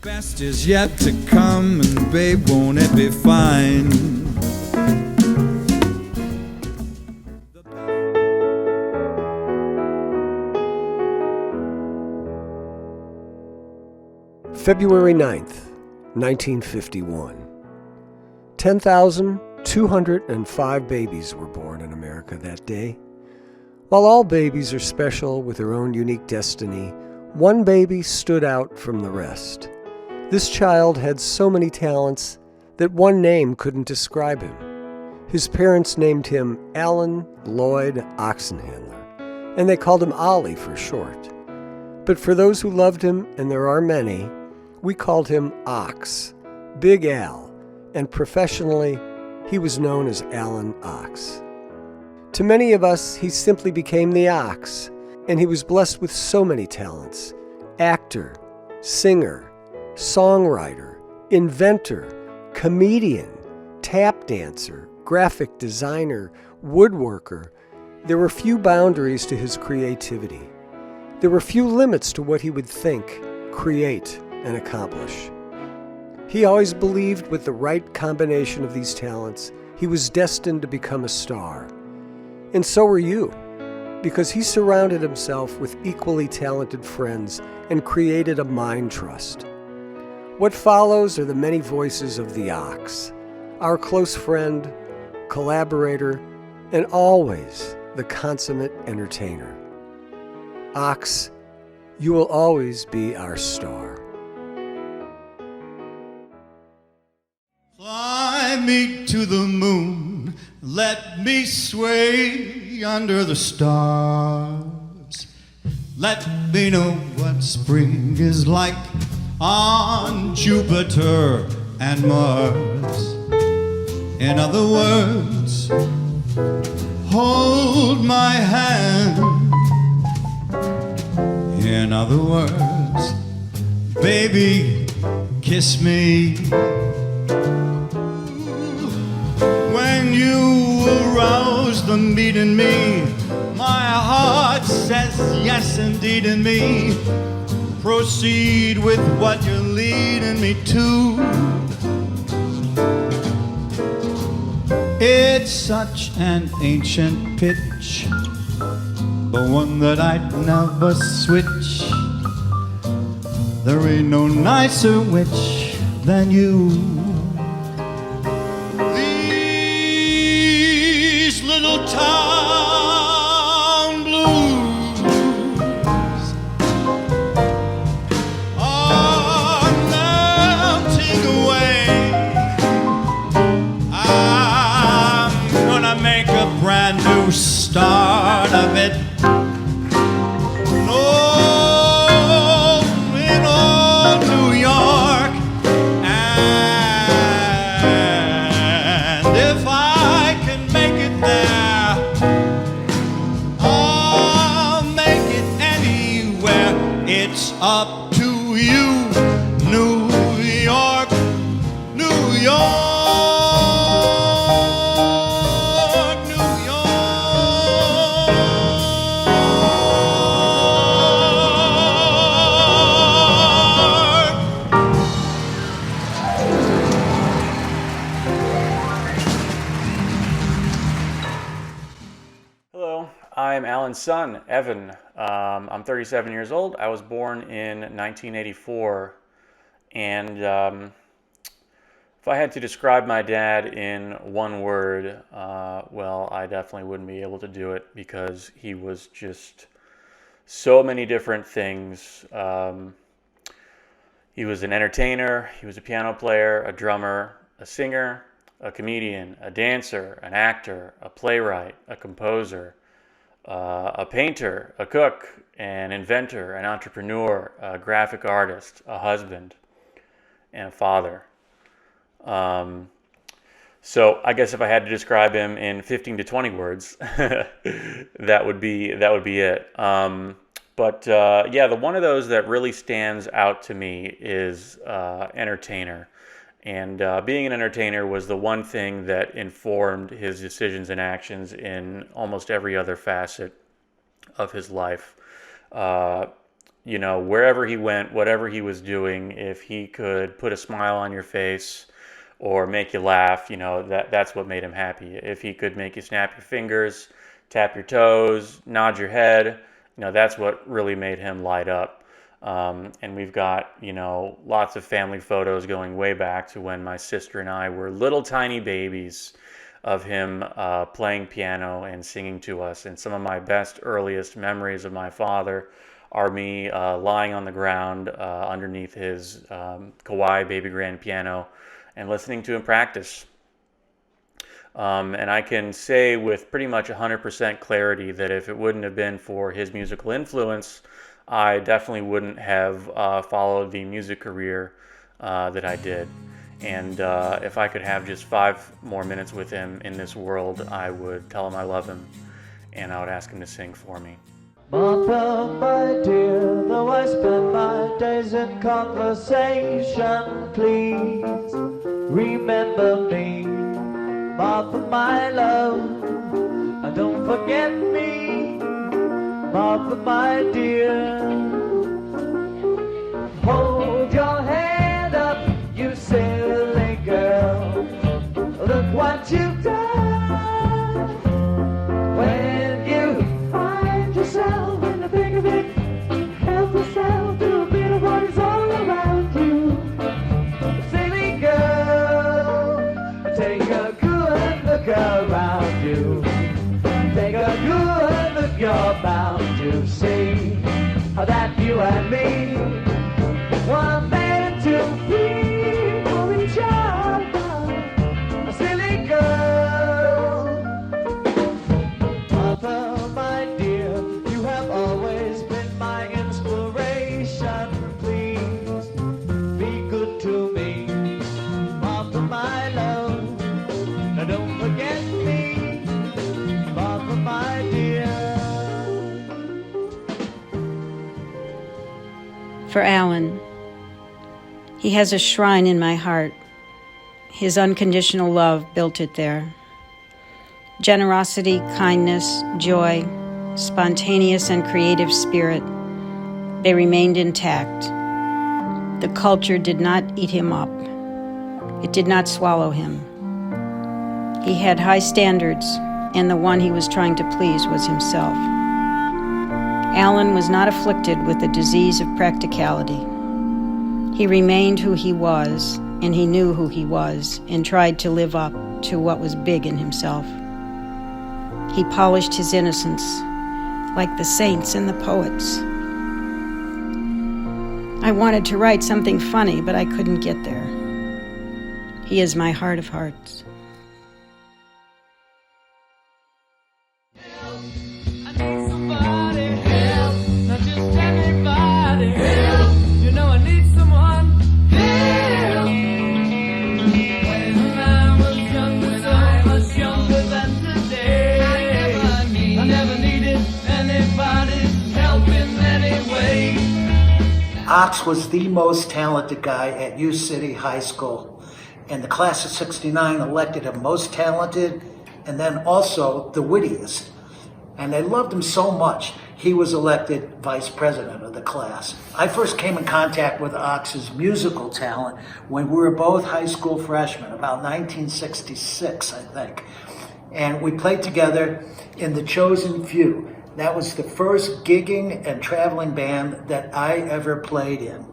Best is yet to come, and babe, won't it be fine? February 9th, 1951. 10,205 babies were born in America that day. While all babies are special with their own unique destiny, one baby stood out from the rest. This child had so many talents that one name couldn't describe him. His parents named him Alan Lloyd Oxenhandler, and they called him Ollie for short. But for those who loved him, and there are many, we called him Ox, Big Al, and professionally, he was known as Alan Ox. To many of us, he simply became the Ox, and he was blessed with so many talents: actor, singer, songwriter, inventor, comedian, tap dancer, graphic designer, woodworker. There were few boundaries to his creativity. There were few limits to what he would think, create, and accomplish. He always believed with the right combination of these talents, he was destined to become a star. And so were you, because he surrounded himself with equally talented friends and created a mind trust. What follows are the many voices of the Ox, our close friend, collaborator, and always the consummate entertainer. Ox, you will always be our star. Fly me to the moon, let me sway under the stars. Let me know what spring is like on Jupiter and Mars. In other words, hold my hand. In other words, baby, kiss me. When you arouse the meat in me, my heart says yes indeed in me. Proceed with what you're leading me to. It's such an ancient pitch, but one that I'd never switch. There ain't no nicer witch than you. These little town blues are melting away. I'm gonna make a brand new start of it. Oh, in old New York. And if I can make it there, I'll make it anywhere. It's up to you, New York, New York. Hello, I'm Alan's son, Evan. I'm 37 years old. I was born in 1984, and if I had to describe my dad in one word, well, I definitely wouldn't be able to do it because he was just so many different things. He was an entertainer, he was a piano player, a drummer, a singer, a comedian, a dancer, an actor, a playwright, a composer, a painter, a cook, an inventor, an entrepreneur, a graphic artist, a husband, and a father. So I guess if I had to describe him in 15 to 20 words, that would be it. But the one of those that really stands out to me is entertainer. And being an entertainer was the one thing that informed his decisions and actions in almost every other facet of his life. wherever he went, whatever he was doing, if he could put a smile on your face or make you laugh, that's what made him happy. If he could make you snap your fingers, tap your toes, nod your head, that's what really made him light up. And we've got, lots of family photos going way back to when my sister and I were little tiny babies of him playing piano and singing to us. And some of my best, earliest memories of my father are me lying on the ground underneath his Kawai baby grand piano and listening to him practice. And I can say with pretty much 100% clarity that if it wouldn't have been for his musical influence, I definitely wouldn't have followed the music career that I did. And if I could have just 5 more minutes with him in this world, I would tell him I love him, and I would ask him to sing for me. Martha, my dear, though I spend my days in conversation, please remember me. Martha, my love, and don't forget me. Martha, my dear, hold your head up, you silly girl. Look what you've done. When you find yourself in the thick of it, help yourself to a bit of what is all around you. Silly girl, take a good look around you. Take a good look, you're bound to see that you and me were meant to be for each other. A silly girl. Mother, my dear, you have always been my inspiration. Please be good to me. Mother, my love, now don't forget me. Mother, my dear. For Alan, he has a shrine in my heart. His unconditional love built it there. Generosity, kindness, joy, spontaneous and creative spirit, they remained intact. The culture did not eat him up. It did not swallow him. He had high standards, and the one he was trying to please was himself. Alan was not afflicted with the disease of practicality. He remained who he was, and he knew who he was, and tried to live up to what was big in himself. He polished his innocence, like the saints and the poets. I wanted to write something funny, but I couldn't get there. He is my heart of hearts. Ox was the most talented guy at U City High School, and the class of '69 elected him most talented and then also the wittiest. And they loved him so much, he was elected vice president of the class. I first came in contact with Ox's musical talent when we were both high school freshmen, about 1966, I think. And we played together in The Chosen Few. That was the first gigging and traveling band that I ever played in.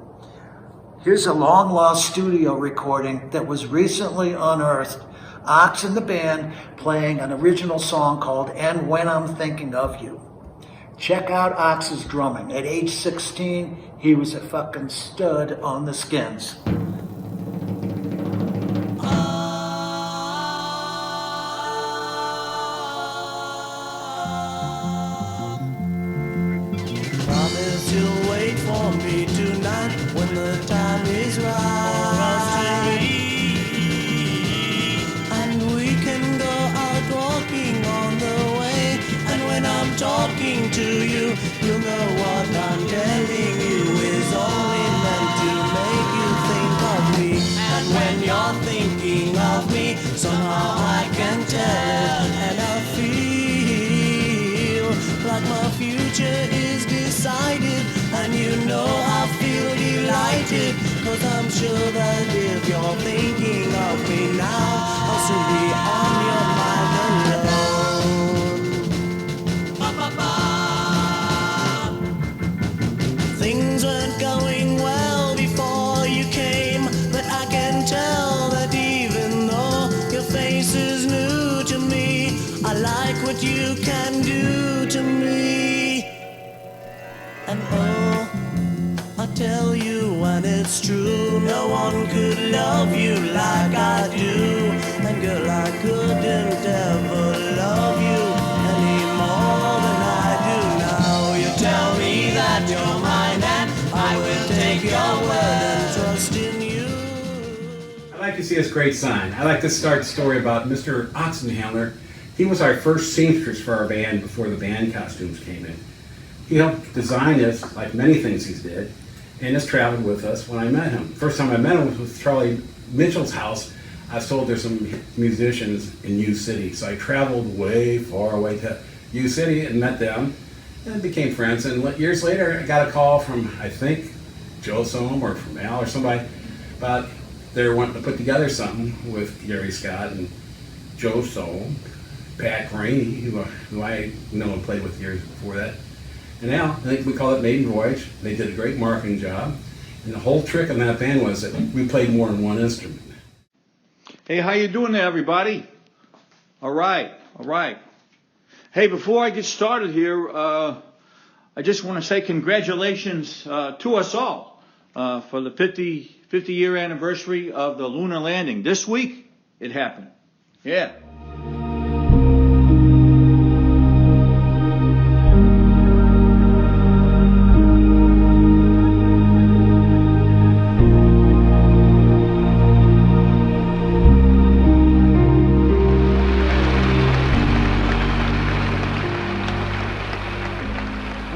Here's a long-lost studio recording that was recently unearthed. Ox and the band playing an original song called And When I'm Thinking of You. Check out Ox's drumming. At age 16, he was a fucking stud on the Skins. Promise you'll wait for me tonight when the time is right for us to leave. And we can go out walking on the way. And when I'm talking to you, you'll know what I'm telling you is only meant to make you think of me. And when you're thinking of me, somehow I can tell it. And I feel like my future is decided, and And you know I feel delighted, 'cause I'm sure that if you're thinking of me now, I'll soon be on your mind alone. Ba-ba-ba. Things weren't going well before you came, but I can tell that even though your face is new to me, I like what you can do to me. And oh, I tell you when it's true, no one could love you like I do. And girl, I couldn't ever love you any more than I do now. You tell me that you're mine, and I will take your word and trust in you. I'd like to see this great sign. I'd like to start the story about Mr. Oxenhandler. He was our first seamstress for our band before the band costumes came in. He helped design this, like many things he did, and has traveled with us when I met him. First time I met him was with Charlie Mitchell's house. I was told there's some musicians in U City, so I traveled way far away to U City and met them, and became friends. And years later, I got a call from, I think, Joe Sohm or from Al or somebody, about they're wanting to put together something with Gary Scott and Joe Sohm, Pat Graney, who I know and played with years before that. And now, I think we call it Maiden Voyage. They did a great marketing job. And the whole trick on that band was that we played more than one instrument. Hey, how you doing there, everybody? All right. Hey, before I get started here, I just want to say congratulations to us all for the 50-year anniversary of the lunar landing. This week, it happened. Yeah.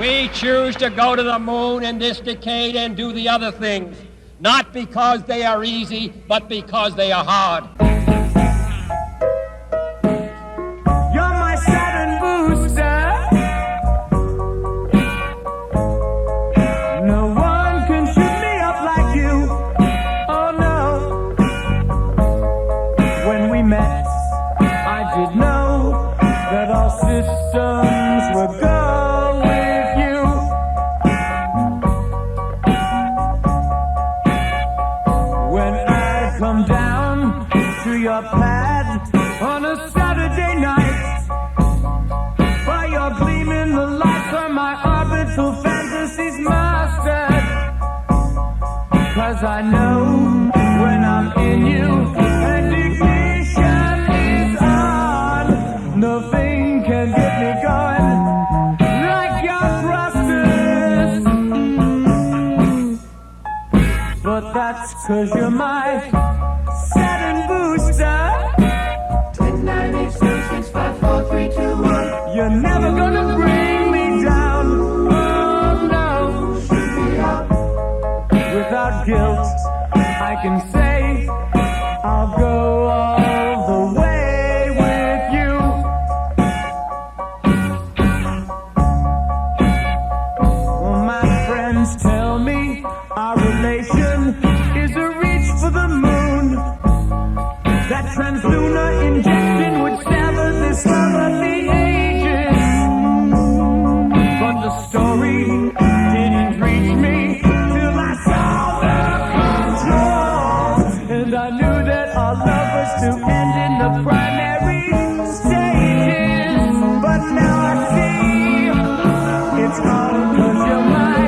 We choose to go to the moon in this decade and do the other things, not because they are easy, but because they are hard. You're my Saturn booster. No one can shoot me up like you. Oh no. When we met, I did know that our systems were go. Come down to your pad on a Saturday night. By your gleam in the lights are my orbital fantasies mastered. 'Cause I know when I'm in you and ignition is on, nothing can get me going like your thrusters. But that's 'cause you're my Saturn booster. 1098665432. You're never gonna bring me down. Oh no. Shoot me up. Without guilt, I can say I'll go all the way with you. Well, my friends tell me our relation is a reach for the moon. That translunar injection would sever this love of the ages. But the story didn't reach me till I saw the control. And I knew that our love was to end in the primary stages. But now I see it's all 'cause you're my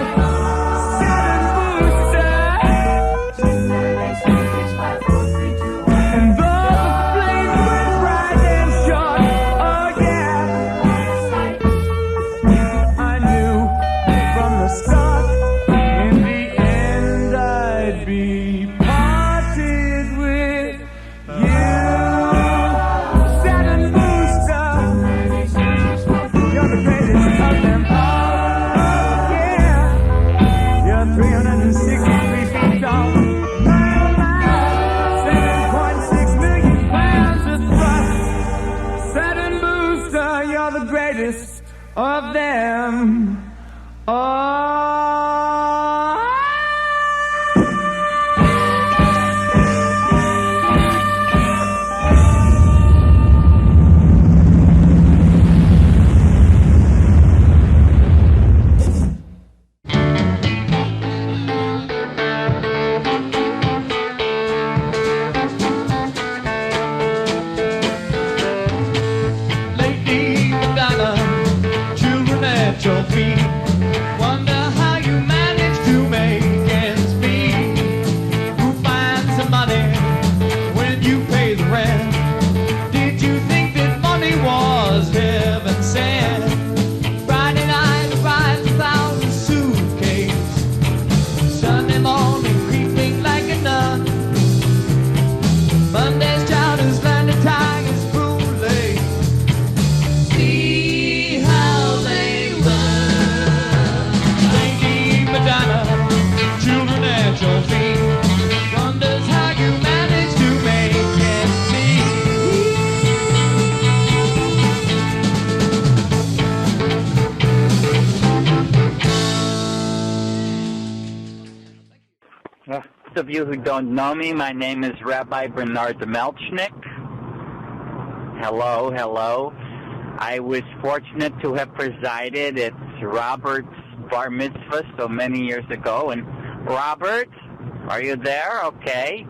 Those of you who don't know me, my name is Rabbi Bernard Melchnik. Hello, hello. I was fortunate to have presided at Robert's bar mitzvah so many years ago. And Robert, are you there? Okay.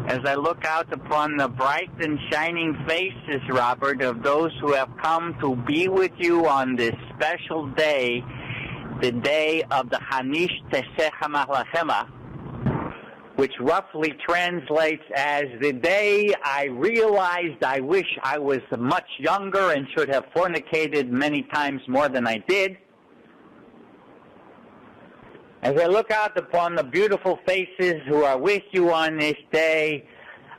As I look out upon the bright and shining faces, Robert, of those who have come to be with you on this special day, the day of the Hanish Teseh Malachema, which roughly translates as the day I realized I wish I was much younger and should have fornicated many times more than I did. As I look out upon the beautiful faces who are with you on this day,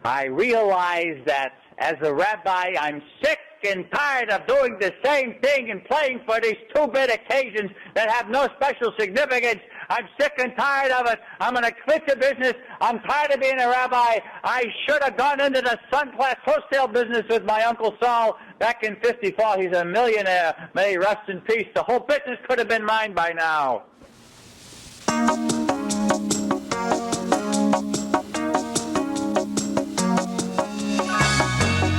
I realize that as a rabbi, I'm sick and tired of doing the same thing and playing for these two-bit occasions that have no special significance. I'm sick and tired of it. I'm going to quit the business. I'm tired of being a rabbi. I should have gone into the sunglass wholesale business with my Uncle Saul back in 54. He's a millionaire. May he rest in peace. The whole business could have been mine by now.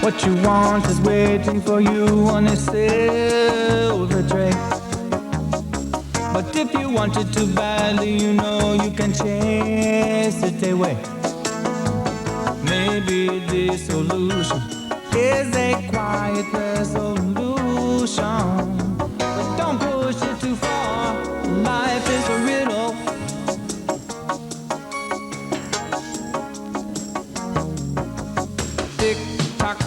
What you want is waiting for you on a silver tray. But if you want it too badly, you know you can chase it away. Maybe the solution is a quiet resolution. But don't push it too far. Life is a riddle. Tick tock,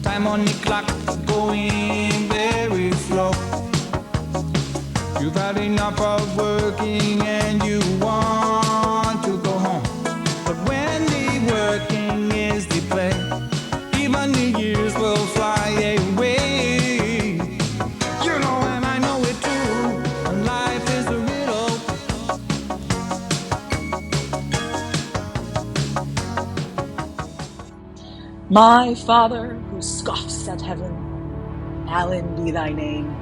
time on the clock, going very slow. You've had enough of working and you want to go home. But when the working is the play, even the years will fly away. You know and I know it too, life is a riddle. My Father who scoffs at heaven, hallowed be thy name.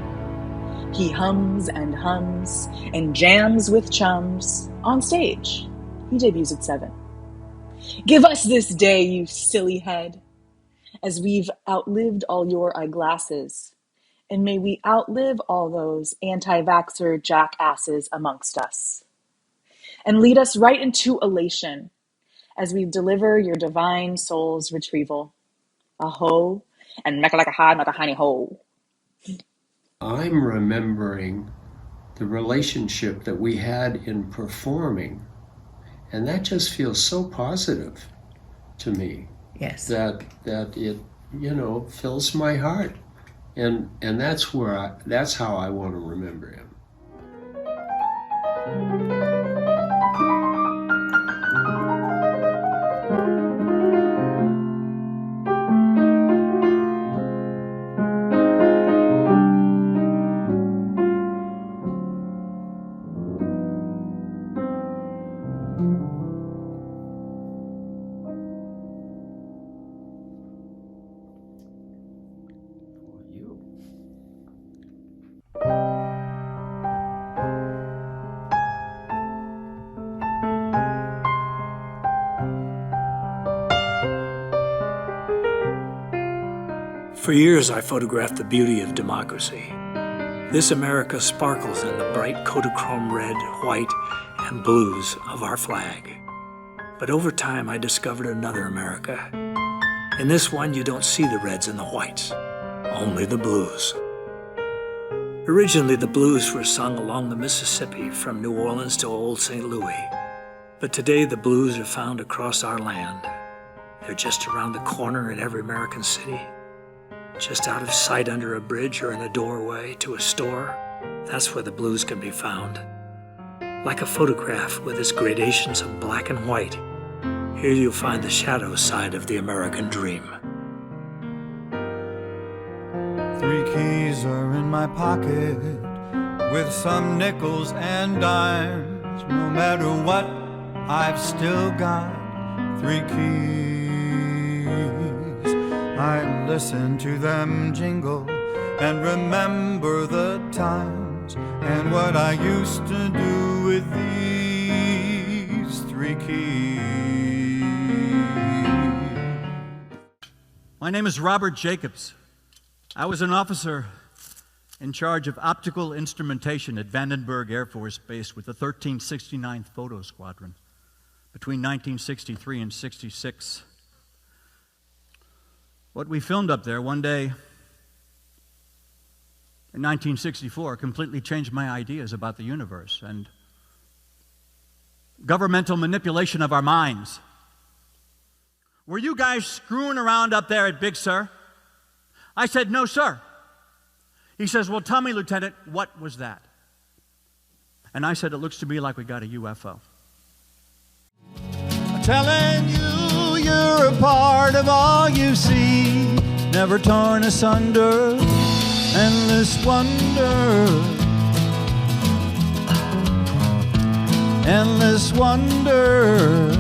He hums and jams with chums. On stage, he debuts at 7. Give us this day, you silly head, as we've outlived all your eyeglasses. And may we outlive all those anti-vaxxer jackasses amongst us. And lead us right into elation as we deliver your divine soul's retrieval. Aho, and mekalakaha nakahani ho. I'm remembering the relationship that we had in performing, and that just feels so positive to me. Yes. That it, fills my heart, and that's that's how I want to remember him. For years, I photographed the beauty of democracy. This America sparkles in the bright Kodachrome red, white, and blues of our flag. But over time, I discovered another America. In this one, you don't see the reds and the whites, only the blues. Originally, the blues were sung along the Mississippi from New Orleans to Old St. Louis. But today, the blues are found across our land. They're just around the corner in every American city. Just out of sight under a bridge or in a doorway to a store, that's where the blues can be found. Like a photograph with its gradations of black and white, here you'll find the shadow side of the American dream. 3 keys are in my pocket with some nickels and dimes. No matter what, I've still got 3 keys. I listen to them jingle and remember the times and what I used to do with these 3 keys. My name is Robert Jacobs. I was an officer in charge of optical instrumentation at Vandenberg Air Force Base with the 1369th Photo Squadron between 1963 and 66. What we filmed up there one day in 1964 completely changed my ideas about the universe and governmental manipulation of our minds. Were you guys screwing around up there at Big Sur? I said, no, sir. He says, well, tell me, Lieutenant, what was that? And I said, it looks to me like we got a UFO. Telling you you're a part of all you see, never torn asunder, endless wonder, endless wonder.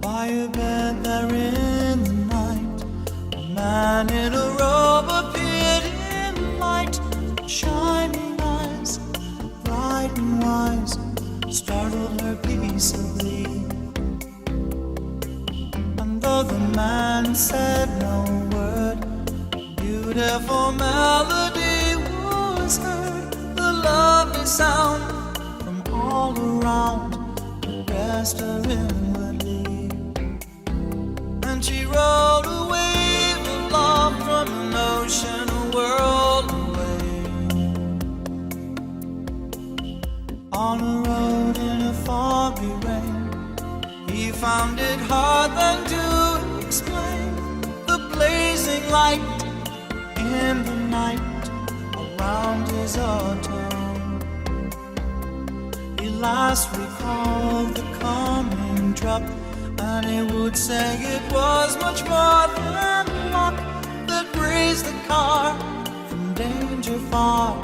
By a bed there in the night, a man in a robe appeared in light, shining eyes, bright and wise, startled her peaceably. And though the man said no word, beautiful melody was heard, the lovely sound from all around caressed her inwardly. And she rode a wave of love from an ocean, a world away. On a road in a foggy rain, he found it hard then to explain the blazing light in the night around his autumn. He last recalled the coming truck, and he would say it was much more than luck that raised the car from danger far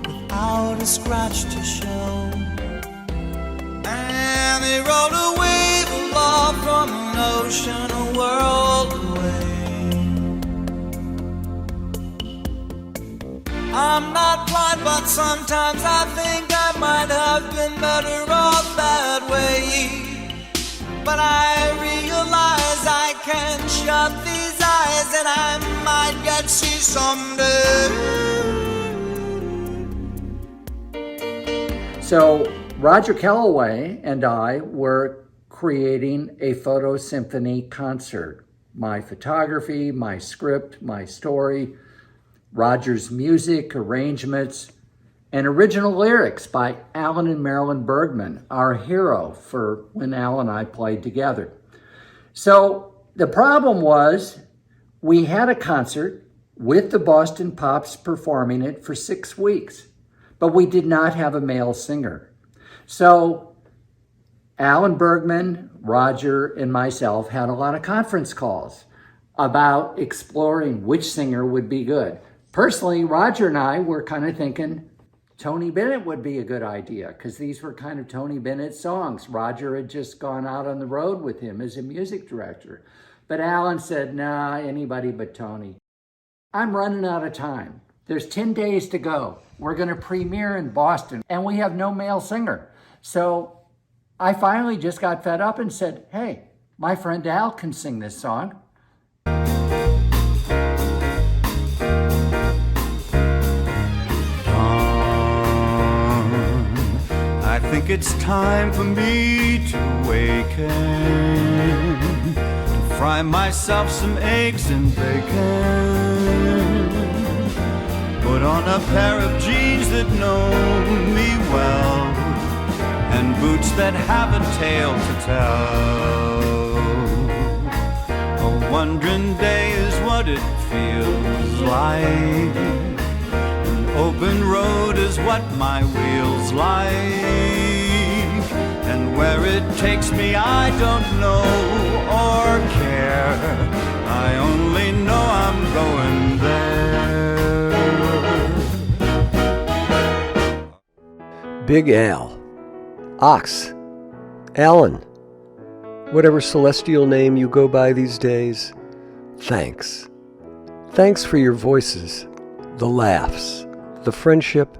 without a scratch to show. And he rode a wave of love from an ocean, a world away. I'm not blind, but sometimes I think I might have been better off that way. But I realize I can shut these eyes and I might get see someday. So Roger Calloway and I were creating a photo symphony concert. My photography, my script, my story, Roger's music, arrangements, and original lyrics by Alan and Marilyn Bergman, our hero for when Al and I played together. So the problem was we had a concert with the Boston Pops performing it for 6 weeks, but we did not have a male singer. So Alan Bergman, Roger, and myself had a lot of conference calls about exploring which singer would be good. Personally, Roger and I were kind of thinking Tony Bennett would be a good idea because these were kind of Tony Bennett songs. Roger had just gone out on the road with him as a music director. But Alan said, nah, anybody but Tony. I'm running out of time. There's 10 days to go. We're going to premiere in Boston and we have no male singer. So I finally just got fed up and said, hey, my friend Al can sing this song. I think it's time for me to awaken, to fry myself some eggs and bacon, put on a pair of jeans that know me well, and boots that have a tale to tell. A wandering day is what it feels like, open road is what my wheels like, and where it takes me I don't know or care, I only know I'm going there. Big Al, Ox, Alan, whatever celestial name you go by these days, thanks. Thanks for your voices, the laughs, the friendship,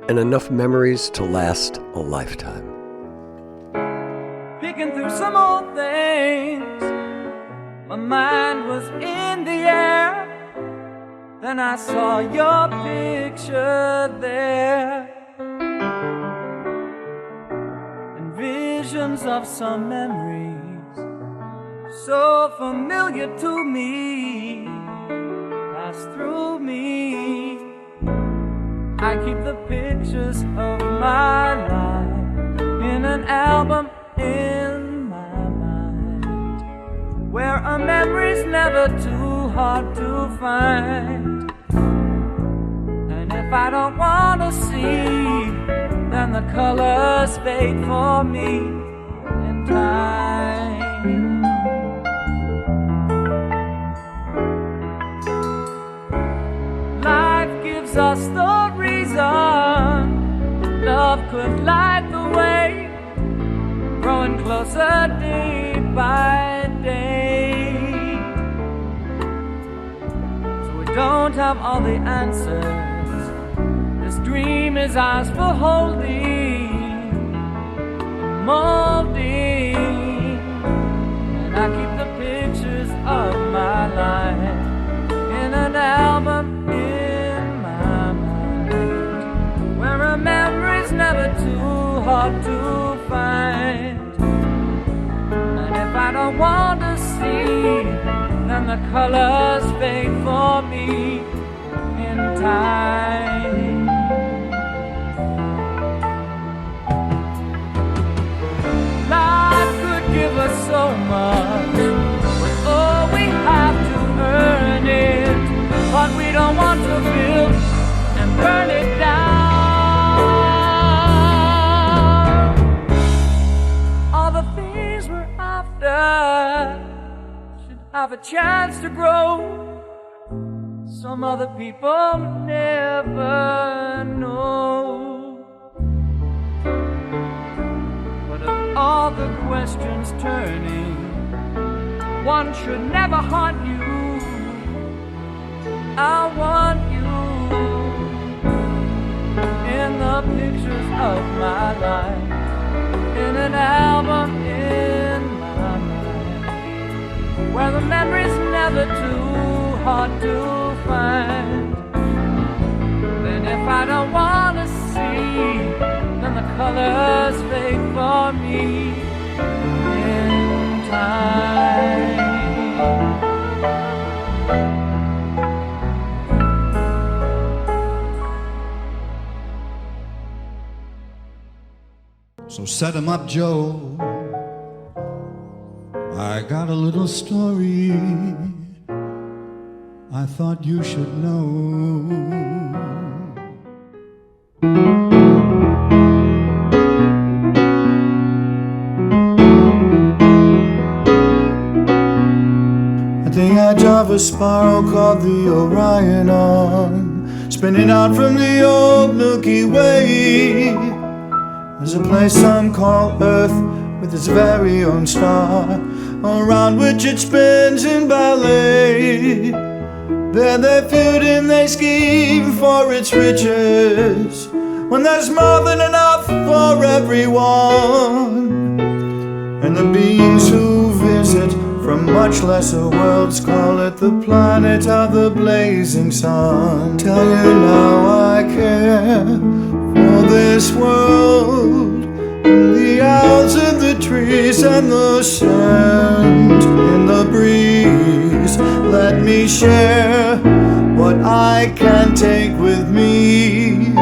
and enough memories to last a lifetime. Picking through some old things, my mind was in the air. Then I saw your picture there, and visions of some memories so familiar to me passed through me. I keep the pictures of my life in an album in my mind, where a memory's never too hard to find. And if I don't want to see, then the colors fade for me in time. Life gives us the reason. Love could light the way, growing closer day by day. So we don't have all the answers. This dream is ours for holding, molding. And I keep the pictures of my life in an album in my mind, where a memory's never too hard to find. And if I don't want to see, then the colors fade for me in time. Life could give us so much, but oh, we have to earn it. But we don't want to build and burn it down. All the things we're after should have a chance to grow. Some other people never know. But of all the questions turning, one should never haunt you. I want you in the pictures of my life, in an album in my mind, where the memory's never too hard to find. Then if I don't want to see, then the colors fade for me in time. So set 'em up, Joe. I got a little story I thought you should know. At the edge of a spiral called the Orion arm, spinning out from the old Milky Way, there's a place some call Earth, with its very own star, around which it spins in ballet. There they feud and they scheme for its riches, when there's more than enough for everyone. And the beings who visit from much lesser worlds call it the planet of the blazing sun. Tell you now I care for this world, and the owls in the trees and the scent in the breeze. Let me share what I can take with me.